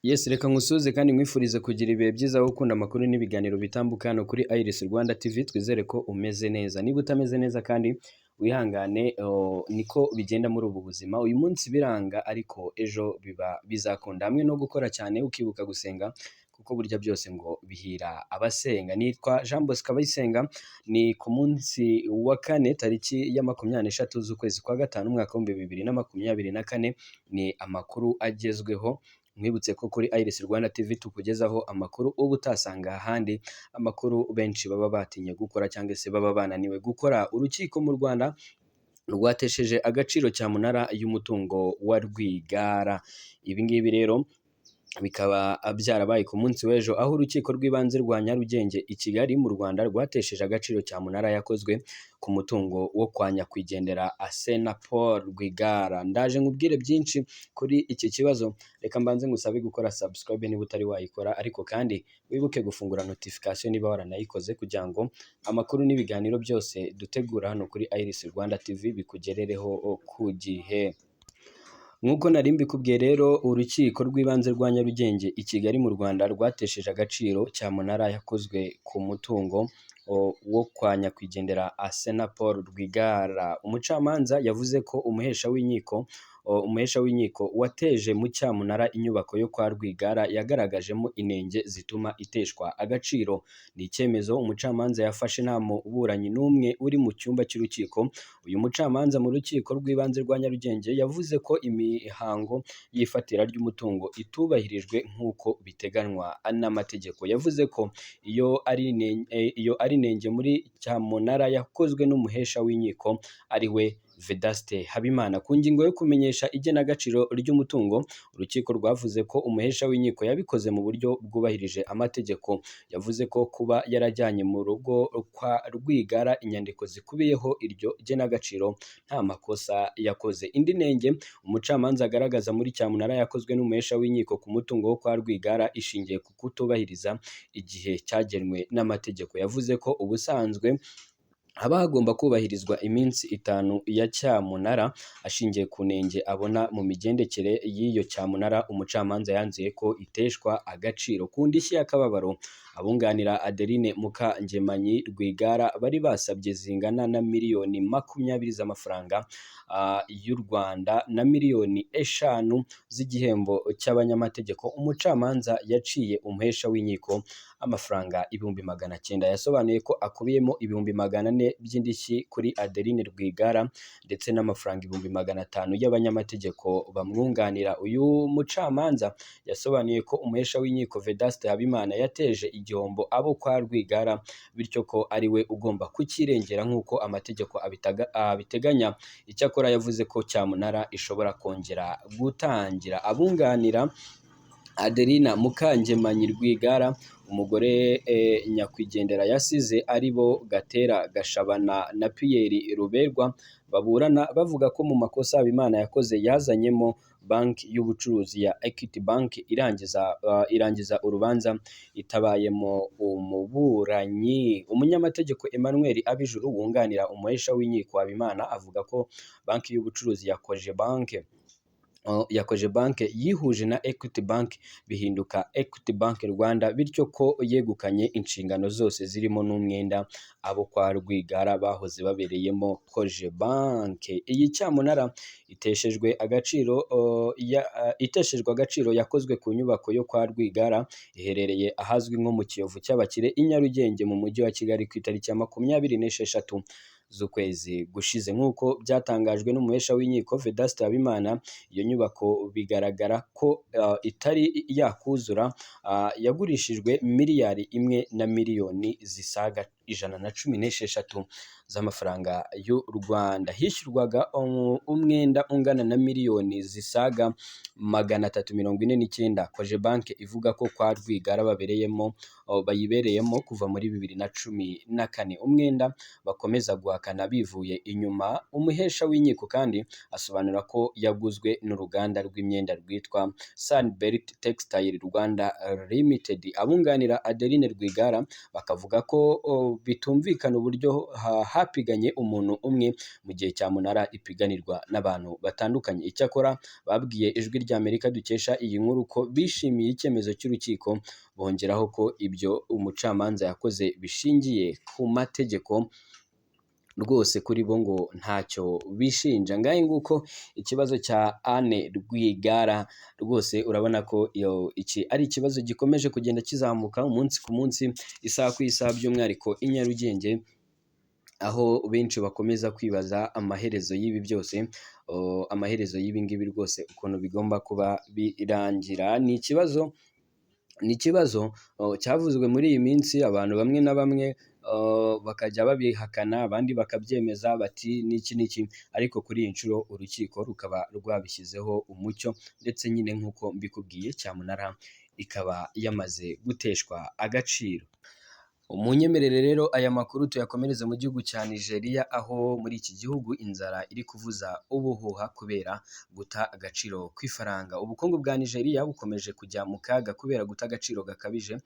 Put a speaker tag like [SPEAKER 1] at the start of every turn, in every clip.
[SPEAKER 1] Yes, reka nkusuze kandi nkwifurize kugira ibihe byiza aho ukunda amakuru n'ibiganiro bitambuka hano kuri Iris Rwanda TV, twizere ko umeze neza. Niba utameze neza kandi wihangane, niko bigenda muri ubu buzima. Uyu munsi biranga ariko ejo bizakunda, hamwe no gukora cyane ukibuka gusenga kuko burya byose ngo bihira abasenga. Nitwa Jean Bosco Abayisenga, ni ku munsi wa kane tariki ya 23 z'ukwezi kwa gatanu umwaka wa 2024. Ni amakuru agezweho. Mwibutse ko kuri Iris Rwanda TV tukugezaho amakuru uba utasanga ahandi, amakuru benshi baba batinye gukora cyangwa se baba bananiwe gukora. Urukiko mu Rwanda rwatesheje agaciro cyamunara y'umutungo wa Rwigara. Ibi ngibi rero bikaba byarabaye ku munsi w'ejo, aho urukiko rw'ibanze rwa Nyarugenge i Kigali mu Rwanda rwatesheje agaciro cyamunara yakozwe ku mutungo wo kwa nyakwigendera Asena Paul Rwigara. Ndaje nkubwire byinshi kuri iki kibazo. Reka mbanze ngusabe gukora subscribe niba utari wayikora, ariko kandi wibuke gufungura notification niba waranayikoze, kugira ngo amakuru n'ibiganiro byose dutegura hano kuri Iris Rwanda TV bikugerereho ku gihe. Nk'uko nari mbikubwiye rero, urukiko rw'ibanze rwa Nyarugenge i Kigali mu Rwanda rwatesheje agaciro cyamunara yakozwe ku mutungo wo kwa nyakwigendera Asena Paul Rwigara. Umucamanza yavuze ko umuhesha w'inkiko wateje mu cyamunara inyubako yo kwa Rwigara yagaragajemo inenge zituma iteshwa agaciro. Ni icyemezo umucamanza yafashe nta muburanyi n'umwe uri mu cyumba cy'urukiko. Uyu mucamanza mu rukiko rw'ibanze rwa Nyarugenge yavuze ko imihango y'ifatira ry'umutungo itubahirijwe nk'uko biteganywa n'amategeko. Yavuze ko iyo ari inenge muri cyamunara yakozwe n'umuhesha w'inkiko ari we Vedaste Habimana. Ku ngingo yo kumenyesha igenagaciro ry'umutungo, urukiko rwavuze ko umuhesha w'inkiko yabikoze mu buryo bwubahirije amategeko. Yavuze ko kuba yarajyanye mu rugo kwa Rwigara inyandiko zikubiyeho iryo genagaciro nta makosa yakoze. Indi nenge umucamanza agaragaza muri cyamunara yakozwe n'umuhesha w'inkiko ku mutungo wo kwa Rwigara ishingiye ku kutubahiriza igihe cyagenwe n'amategeko. Yavuze ko ubusanzwe haba hagomba kubahirizwa iminsi 5 ya cyamunara. Ashingiye ku nenge abona mu migendekere y'iyo cyamunara, umucamanza yanzuye ko iteshwa agaciro. Ku ndishyi y'akababaro, abunganira Adeline Mukangemanyi Rwigara bari basabye zingana na miliyoni 20 z'amafaranga y'u Rwanda na miliyoni 5 z'igihembo cy'abanyamategeko. Umucamanza yaciye umuhesha w'inkiko amafaranga 900,000. Yasobanuye ko akubiyemo 400,000 by'indishyi kuri Adeline Rwigara ndetse n'amafaranga 500,000 y'abanyamategeko bamwunganira. Uyu mucamanza yasobanuye ko umuhesha w'inkiko Vedaste Habimana yateje igihombo abo kwa Rwigara, bityo ko ari we ugomba kukirengera nk'uko amategeko abiteganya. Icyakora yavuze ko cyamunara ishobora kongera gutangira. Abunganira Adeline Mukangemanyi Rwigara, umugore nyakwigendera yasize, ari bo Gatera Gashabana na Pierre Ruberwa, baburana bavuga ko mu makosa Habimana yakoze yazanyemo banki y'ubucuruzi ya Equity Bank irangiza urubanza itabayemo umuburanyi. Umunyamategeko Emmanuel Abijuru wunganira umuhesha w'inkiko Habimana avuga ko banki y'ubucuruzi yakoje bank yihuje na Equity Bank bihinduka Equity Bank Rwanda, bityo ko yegukanye inshingano zose zirimo n'umwenda abo kwa Rwigara bahoze babereyemo koje bank. Iyi cyamunara iteshejwe agaciro yakozwe ku nyubako yo kwa Rwigara iherereye ahazwi nko mu Kiyovu cy'Abakire i Nyarugenge mu mujyi wa Kigali ku itariki ya 26 z'ukwezi gushize. Nk'uko byatangajwe n'umuhesha w'inkiko Vedaste Habimana, iyo nyubako bigaragara ko itari yakuzura. Yagurishijwe miliyari 1 na miliyoni zisaga 116 z'amafaranga y'u Rwanda. Hishyurwaga umwenda ungana na miliyoni zisaga 349. Koje bank ivuga ko kwa Rwigara babereyemo bayibereyemo kuva muri 2014. Umwenda bakomeza guhakana bivuye inyuma. Umuhesha w'inkiko kandi asobanura ko yaguzwe n'uruganda rw'imyenda rwitwa Sunbelt Textile Rwanda Limited. Abunganira Adeline Rwigara bakavuga ko bitumvikana uburyo hapiganye umuntu umwe mu gihe cyamunara ipiganirwa n'abantu batandukanye. Icyakora babwiye Ijwi ry'Amerika dukesha iyi nkuru ko bishimiye icyemezo cy'urukiko, bongeraho ko ibyo umucamanza yakoze bishingiye ku mategeko rwose kuri bo ngo ntacyo bishinja. Ngahe nguko ikibazo cya Anne Rwigara, rwose urabona ko iki ari ikibazo gikomeje kugenda kizamuka umunsi ku munsi, isaha ku isaha, by'umwihariko i Nyarugenge, aho benshi bakomeza kwibaza amaherezo y'ibi byose, amaherezo y'ibi ngibi rwose ukuntu bigomba kuba birangira. Ni ikibazo cyavuzwe muri iyi minsi, abantu bamwe na bamwe bakajya babihakana, abandi bakabyemeza bati n'iki n'iki, ariko kuri iyi nshuro urukiko rukaba rwabishyizeho umucyo, ndetse nyine nk'uko mbikubwiye cyamunara ikaba yamaze guteshwa agaciro. Munyemerere rero aya makuru tuyakomereze mu gihugu cya Nigeria, aho muri iki gihugu inzara iri kuvuza ubuhuha kubera guta agaciro kw'ifaranga. Ubukungu bwa Nigeria bukomeje kujya mu kaga kubera guta agaciro gakabije,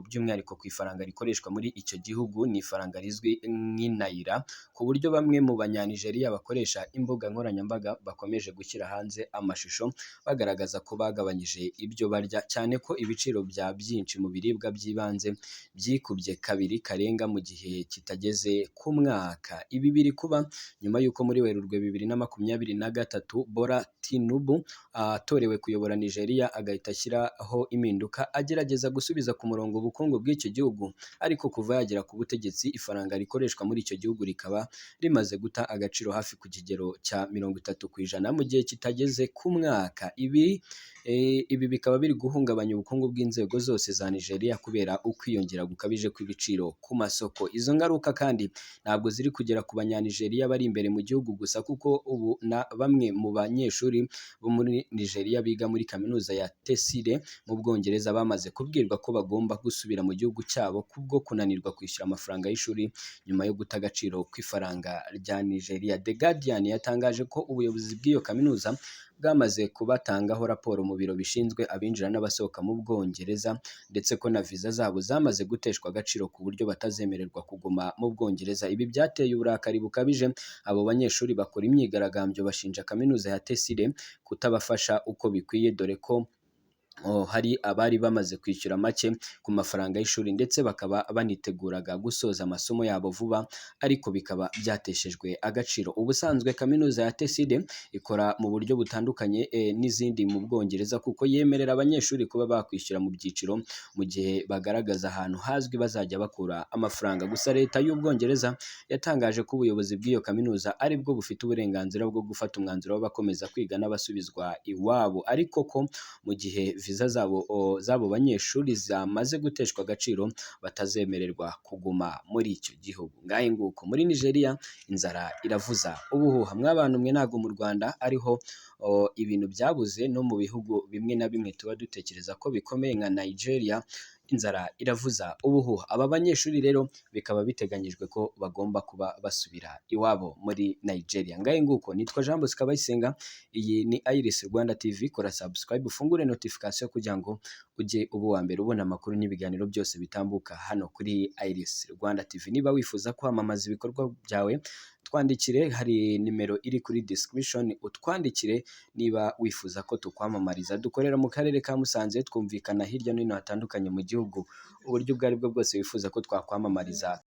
[SPEAKER 1] by'umwihariko ku ifaranga rikoreshwa muri icyo gihugu. Ni ifaranga rizwi nk'inayira, ku buryo bamwe mu banyanigeria bakoresha imbuga nkoranyambaga bakomeje gushyira hanze amashusho bagaragaza ko bagabanyije ibyo barya, cyane ko ibiciro bya byinshi mu biribwa by'ibanze byikubye kabiri karenga mu gihe kitageze ku mwaka. Ibi biri kuba nyuma y'uko muri Werurwe 2023 Bola Tinubu atorewe kuyobora Nigeria, agahita ashyiraho impinduka agerageza gusubiza ku murongo ubukungu bw'icyo gihugu, ariko kuva yagera ku butegetsi ifaranga rikoreshwa muri icyo gihugu rikaba rimaze guta agaciro hafi ku kigero cya 30% mu gihe kitageze ku mwaka. Ibi bikaba biri guhungabanya ubukungu bw'inzego zose za Nigeria kubera ukwiyongera gukabije kw'ibiciro ku masoko. Izo ngaruka kandi ntabwo ziri kugera ku banyanigeria bari imbere mu gihugu gusa, kuko ubu na bamwe mu banyeshuri bo muri Nigeria biga muri kaminuza ya Tesile mu Bwongereza bamaze kubwirwa ko bagomba gusubira mu gihugu cyabo kubwo kunanirwa kwishyura amafaranga y'ishuri nyuma yo guta agaciro kw'ifaranga rya Nigeria. The Guardian yatangaje ko ubuyobozi bw'iyo kaminuza bwamaze kubatangaho raporo mu biro bishinzwe abinjira n'abasohoka mu Bwongereza, ndetse ko na viza zabo zamaze guteshwa agaciro ku buryo batazemererwa kuguma mu Bwongereza. Ibi byateye uburakari bukabije abo banyeshuri bakora imyigaragambyo bashinja kaminuza ya Tesile kutabafasha uko bikwiye, dore ko hari abari bamaze kwishyura make ku mafaranga y'ishuri, ndetse bakaba baniteguraga gusoza amasomo yabo vuba, ariko bikaba byateshejwe agaciro. Ubusanzwe kaminuza ya Tesile ikora mu buryo butandukanye n'izindi mu Bwongereza, kuko yemerera abanyeshuri kuba bakwishyura mu byiciro mu gihe bagaragaza ahantu hazwi bazajya bakura amafaranga. Gusa leta y'Ubwongereza yatangaje ko ubuyobozi bw'iyo kaminuza ari bwo bufite uburenganzira bwo gufata umwanzuro w'abakomeza kwiga n'abasubizwa iwabo, ariko ko mu gihe viza z'abo banyeshuri zamaze guteshwa agaciro batazemererwa kuguma muri icyo gihugu. Ngahe nguko muri Nigeria inzara iravuza ubuhuha. Mw'abantu mwe ntago mu Rwanda ariho ibintu byabuze, no mu bihugu bimwe na bimwe tuba dutekereza ko bikomeye nka Nigeria inzara iravuza ubuhuha. Aba banyeshuri rero bikaba biteganyijwe ko bagomba kuba basubira iwabo muri Nigeria. Ngahe nguko nitwa Jean Bosco Abayisenga, iyi ni Iris Rwanda TV. Kora subscribe ufungure notification kugira ngo ujye uba uwa mbere ubona amakuru n'ibiganiro byose bitambuka hano kuri Iris Rwanda TV. Niba wifuza kwamamaza ibikorwa byawe, twandikire, hari nimero iri kuri description, utwandikire niba wifuza ko tukwamamariza. Dukorera mu karere ka Musanze, twumvikana hirya no hino hatandukanye mu gihugu. Uburyo ubwo ari bwo bwose wifuza ko twakwamamariza